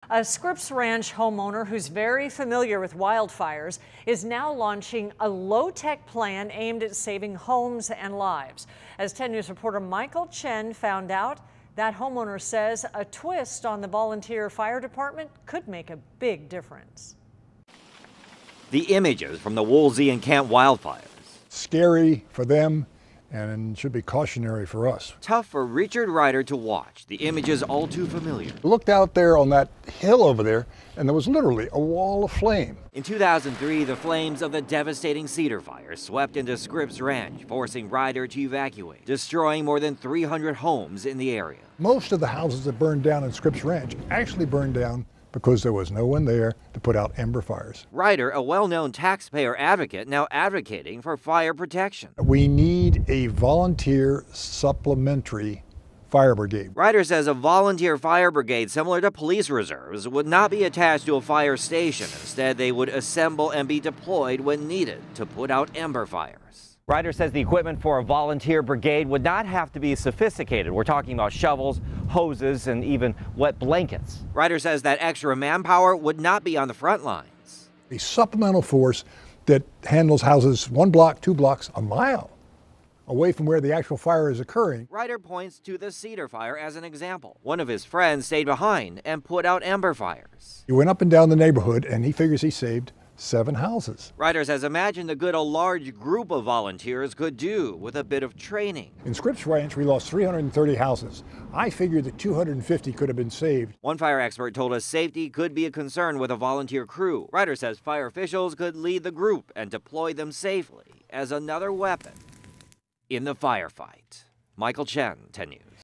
A Scripps Ranch homeowner who's very familiar with wildfires is now launching a low-tech plan aimed at saving homes and lives. As 10 News reporter Michael Chen found out, that homeowner says a twist on the volunteer fire department could make a big difference. The images from the Woolsey and Camp wildfires. Scary for them and should be cautionary for us. Tough for Richard Ryder to watch. The images all too familiar. I looked out there on that hill over there, and there was literally a wall of flame. In 2003, the flames of the devastating Cedar Fire swept into Scripps Ranch, forcing Ryder to evacuate, destroying more than 300 homes in the area. Most of the houses that burned down in Scripps Ranch actually burned down because there was no one there to put out ember fires. Ryder, a well-known taxpayer advocate, now advocating for fire protection. We need a volunteer supplementary fire brigade. Ryder says a volunteer fire brigade similar to police reserves would not be attached to a fire station. Instead, they would assemble and be deployed when needed to put out ember fires. Ryder says the equipment for a volunteer brigade would not have to be sophisticated. We're talking about shovels, hoses, and even wet blankets. Ryder says that extra manpower would not be on the front lines. A supplemental force that handles houses 1 block, 2 blocks, a mile away from where the actual fire is occurring. Ryder points to the Cedar Fire as an example. One of his friends stayed behind and put out ember fires. He went up and down the neighborhood, and he figures he saved 7 houses. Ryder says imagine the good a large group of volunteers could do with a bit of training. In Scripps Ranch, we lost 330 houses. I figured that 250 could have been saved. One fire expert told us safety could be a concern with a volunteer crew. Ryder says fire officials could lead the group and deploy them safely as another weapon in the firefight. Michael Chen, 10 News.